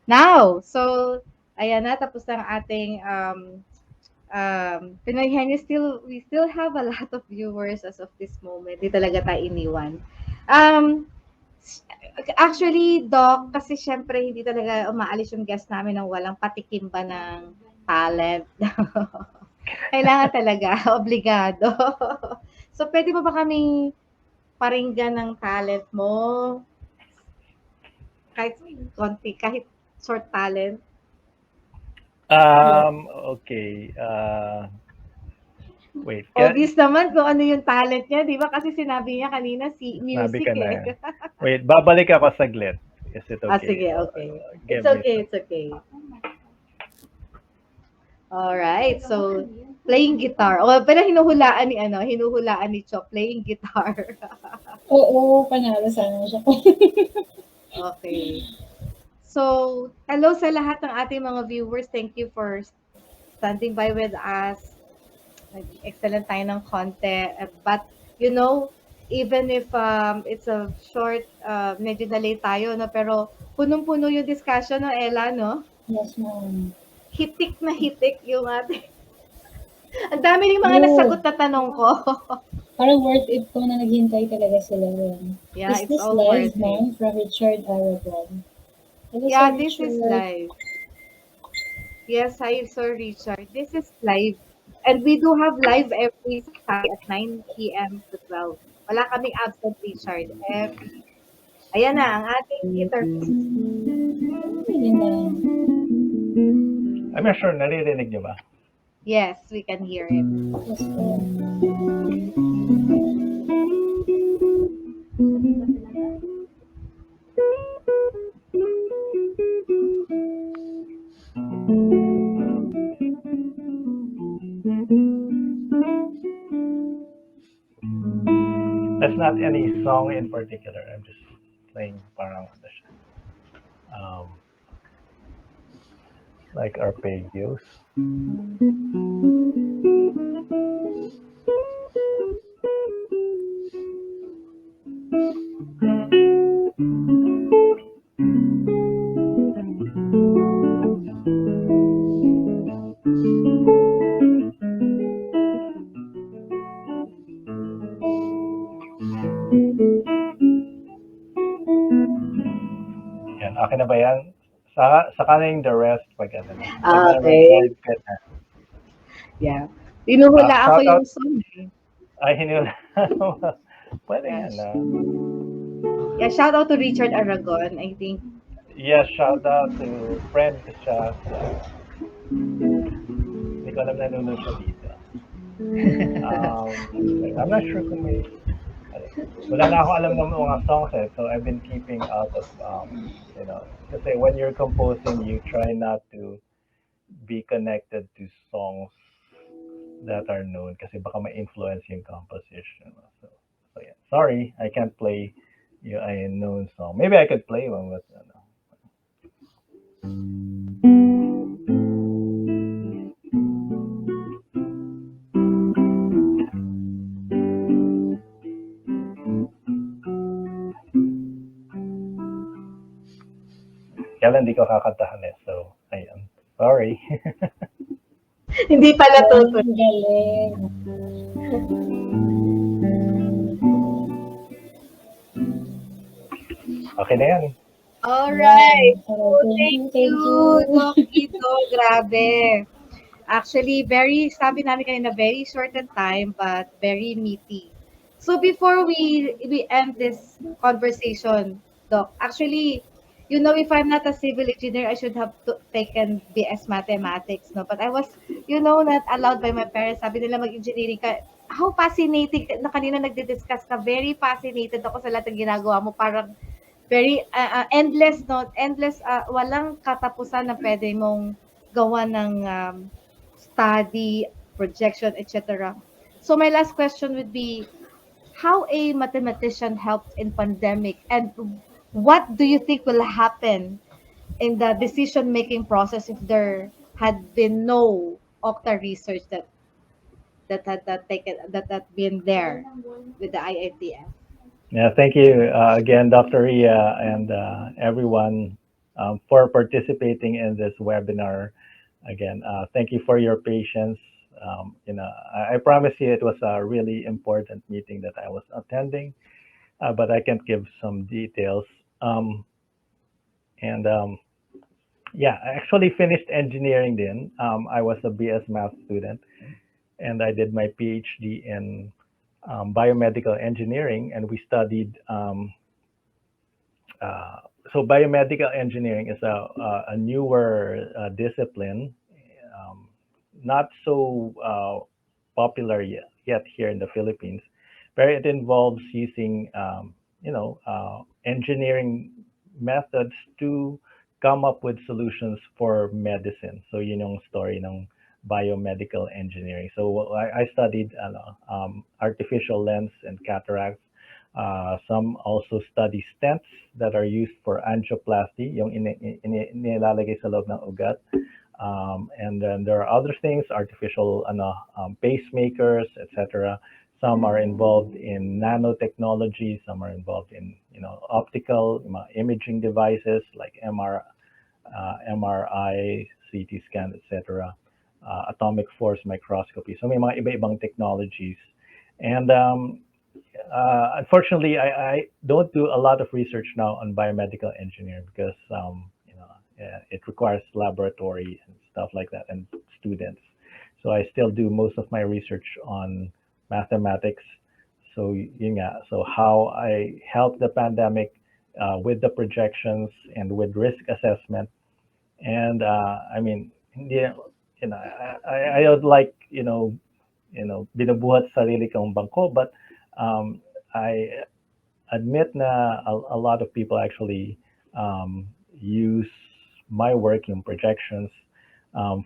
Now, so, ayan na, tapos na ang ating Pinoy Henyo. We still have a lot of viewers as of this moment. Di talaga tayo iniwan. Actually, Doc, kasi syempre hindi talaga umaalis yung guest namin ng walang patikim ba ng talent. Kailangan talaga, obligado. So, pwede mo ba kaming paringgan ng talent mo? Kahit konti, kahit short talent. Okay. Wait. Obvious naman kung ano yung talent niya, di ba? Kasi sinabi niya kanina Sabi music ka eh. na. Wait, babalik ako saglit. Is it okay? Sige, okay. Give It's me okay, some. it's okay. Alright, so playing guitar. O, pero hinuhulaan ni Chop, playing guitar. Oo, panalo sana siya. Okay. So, hello sa lahat ng ating mga viewers. Thank you for standing by with us. Excellent tayo ng konti. But, you know, even if it's a short, medyo na-late tayo, no? Pero punong-puno yung discussion, no, Ella, no? Yes, ma'am. Hitik na hitik yung ating. Ang dami rin mga nasagot na tanong ko. Parang worth it po na naghintay talaga sila rin. Yeah, Is it's this all live, worth it. ma'am, from Richard Aragon? Hello, Yeah, Sir this is Richard. live. Yes, hi, Sir Richard. This is live. And we do have live every Saturday at 9 p.m. to 12. Wala kaming absent, Richard. Ayan na, ang ating interface. Yun na. I'm not sure, naririnig niyo ba? Yes, we can hear it. Yes, po. That's not any song in particular. I'm just playing parang like arpeggios. Yan, okay na ba yan? Saka na yung the rest pag ano na. Okay. Yeah. Hinuhulaan ko yung song. Ay, hinula. Pwede yan. Yeah, shout out to Richard Aragon, I think. Yes, shout out to friend ko siya. Hindi ko alam na nanonood siya dito. I'm not sure kung may... Wala na ako alam ng mga songs eh. So I've been keeping out of, you know, kasi when you're composing, you try not to be connected to songs that are known kasi baka ma-influence yung composition. So yeah. Sorry, I can't play a known song. Maybe I could play one, but no. Kailan di ko kakantahan eh. So, ayun. Sorry. Hindi pala tutuloy. Galing. Okay na yan. Alright. Yeah. So, thank you, Doc Ito. Grabe. Actually, sabi namin kanina, very short in time, but very meaty. So before we end this conversation, Doc, actually, you know, if I'm not a civil engineer, I should have taken BS Mathematics, no? But I was, you know, not allowed by my parents. Sabi nila mag-engineering ka. How fascinating, na kanina nagdi-discuss ka, very fascinated ako sa lahat ng ginagawa mo. Parang very endless, no? Endless, walang katapusan na pwede mong gawa ng study, projection, etc. So my last question would be, how a mathematician helped in pandemic, and what do you think will happen in the decision-making process if there had been no Octa Research that had been there with the IATF? Yeah, thank you again, Dr. Ria, and everyone for participating in this webinar. Again, thank you for your patience. I promise you it was a really important meeting that I was attending, but I can't give some details. And Yeah, I actually finished engineering then. I was a BS math student, and I did my PhD in biomedical engineering, and we studied. Uh, so biomedical engineering is a newer discipline, um, not so popular yet here in the Philippines, where it involves using engineering methods to come up with solutions for medicine. So yun yung story ng biomedical engineering. So I studied artificial lens and cataracts. Some also study stents that are used for angioplasty, yung inilalagay sa loob ng ugat. And then there are other things, artificial pacemakers, etc. Some are involved in nanotechnology. Some are involved in optical imaging devices like MRI, CT scan, etc. Atomic force microscopy. So may mga iba-ibang technologies. And Unfortunately, I don't do a lot of research now on biomedical engineering because it requires laboratory and stuff like that and students. So I still do most of my research on mathematics. So so how I help the pandemic with the projections and with risk assessment. And I mean, I don't like binubuhat sarili kong bangko, but I admit na a lot of people actually use my work in projections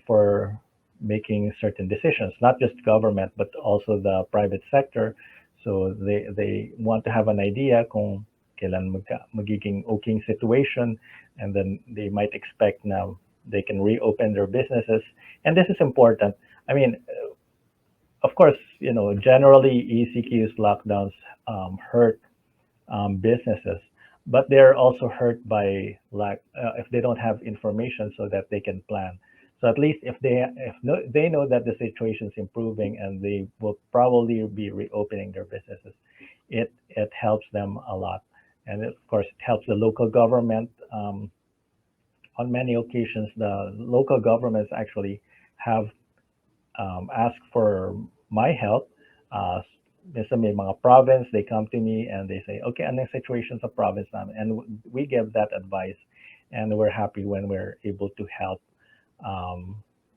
for making certain decisions, not just government, but also the private sector. So they want to have an idea kung kailan magiging okay situation, and then they might expect now they can reopen their businesses. And this is important. I mean, of course, generally ECQ's lockdowns hurt businesses, but they're also hurt by lack if they don't have information so that they can plan. So at least they know that the situation is improving and they will probably be reopening their businesses, it helps them a lot, and of course it helps the local government. On many occasions, the local governments actually have ask for my help. Minsan may mga province, they come to me and they say, okay, anong situation sa province namin? And we give that advice, and we're happy when we're able to help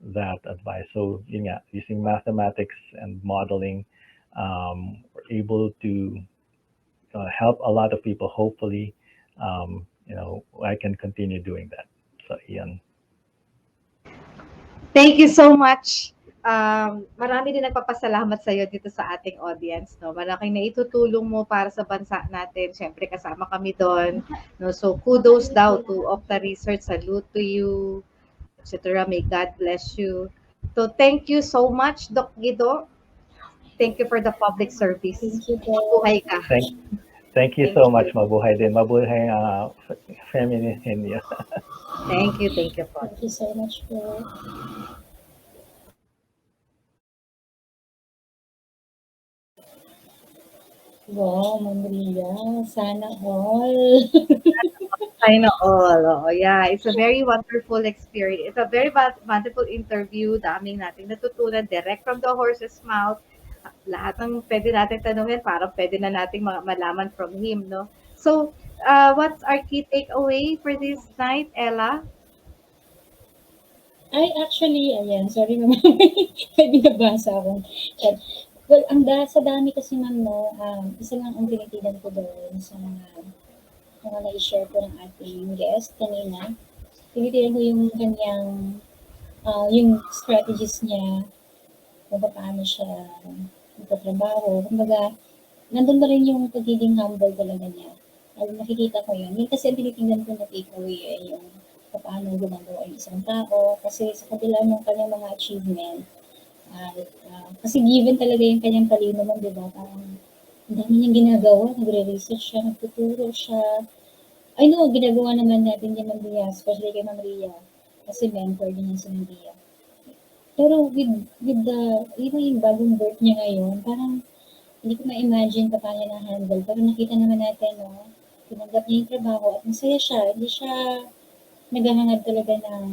that advice. So yun nga, using mathematics and modeling, we're able to help a lot of people. Hopefully, I can continue doing that. So Ian. Thank you so much. Marami din nagpapasalamat sa iyo dito sa ating audience, no. Malaking naitutulong mo para sa bansa natin. Siyempre kasama kami doon, no. So kudos daw to Octa Research. Salute to you, etc. May God bless you. So thank you so much, Doc Guido. Thank you for the public service. Thank you po. Mabuhay ka. Thank you Thank so you. much. Mabuhay din. Mabuhay femininegenius. Thank you po. Thank you so much po. Wow, Ma'am Ria, sana all. I know all. Oo, yeah, it's a very wonderful experience. It's a very wonderful interview. Daming nating natutunan direct from the horse's mouth. Lahat ng pwede natin tanungin, parang pwede na nating malaman from him, no? So, what's our key takeaway for this night, Ella? Ay, actually, ayan, sorry naman. May binabasa akong chat. Well, sa dami kasi ma'am, no, isa lang ang tinitignan ko doon sa mga na-share ko ng ating guest kanina. Tinitignan ko yung kanyang, yung strategies niya, kung paano siya magtatrabaho. Kumbaga, nandun na rin yung pagiging humble talaga niya. Nakikita ko yun. Yun kasi ang tinitingnan ko na takeaway ay yung paano gumagawa yung isang tao. Kasi sa kabila ng kanyang mga achievement, kasi given talaga yung kanyang talino mo, di ba? Parang ang dami niyang ginagawa. Nagre-research siya, nagtuturo siya. I know, ginagawa naman natin yan Ma'am Ria, especially kay Ma'am Ria. Kasi mentor din yan si Ma'am Ria. Pero with the, yung bagong birth niya ngayon, parang hindi ko ma-imagine pa paano niya na-handle. Pero nakita naman natin, no, tinanggap niya yung trabaho at masaya siya. Hindi siya naghahangad talaga ng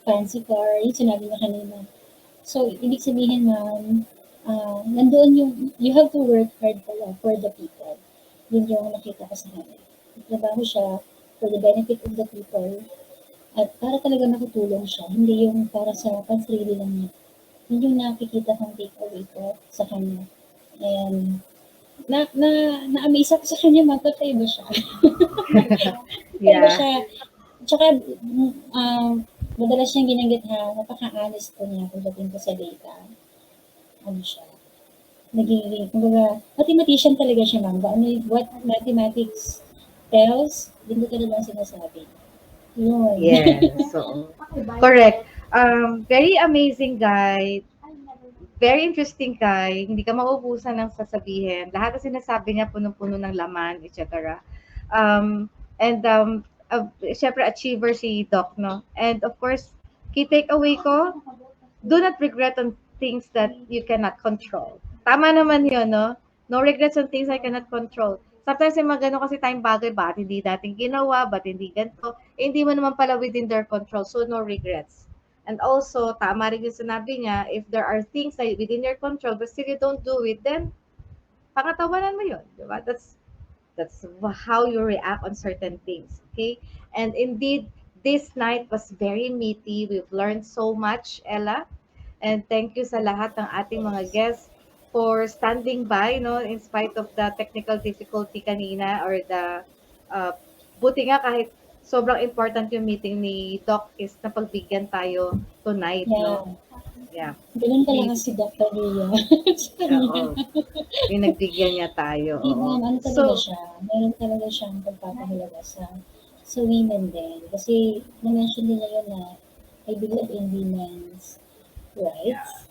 fancy car, yung sinabi niya kanina. So, ibig sabihin, ma'am, nandoon yung, you have to work hard pala for the people. Yun yung nakita ko sa kanya. Trabaho siya for the benefit of the people at para talaga makatulong siya, hindi yung para sa pansarili lang niya. Yun yung nakikita kong takeaway ko sa kanya. And na-amaze ako sa kanya, magkakaiba siya. Kakaiba Yeah. siya. Tsaka, madalas siyang ginanggit ha, napaka-honest po niya pagdating ko sa data. Ano siya, nagiging, kumbaga, mathematician talaga siya, ma'am. Ano, what mathematics tells, yun ko talaga ang sinasabi. Yun. Yes. So, correct. Very amazing guy. Very interesting guy. Hindi ka mauubusan ng sasabihin. Lahat ng sinasabi niya punong-puno ng laman, etc. And syempre achiever si Doc, no? And of course, key takeaway ko, do not regret on things that you cannot control. Tama naman yun, no? No regrets on things I cannot control. Sometimes yung mga ganun kasi tayong bagay, ba't hindi dating ginawa, ba't hindi ganito, eh, hindi mo naman pala within their control, so no regrets. And also, tama rin yung sinabi niya, if there are things that within your control, but still you don't do it, then pangatawanan mo yun, di ba? That's how you react on certain things, okay? And indeed, this night was very meaty. We've learned so much, Ella. And thank you sa lahat ng ating mga guests for standing by, no, in spite of the technical difficulty kanina or the buti nga kahit sobrang important yung meeting ni Doc is napagbigyan tayo tonight, Yeah. no? Yeah. Ganun talaga He, si Dr. Ria. Sa kanya. oo, pinagbigyan niya tayo, Di oo. ma'am, ano talaga So, siya, meron talaga siyang pagpapahalaga sa women din. Kasi na-mention din niya yun na I believe in women's rights.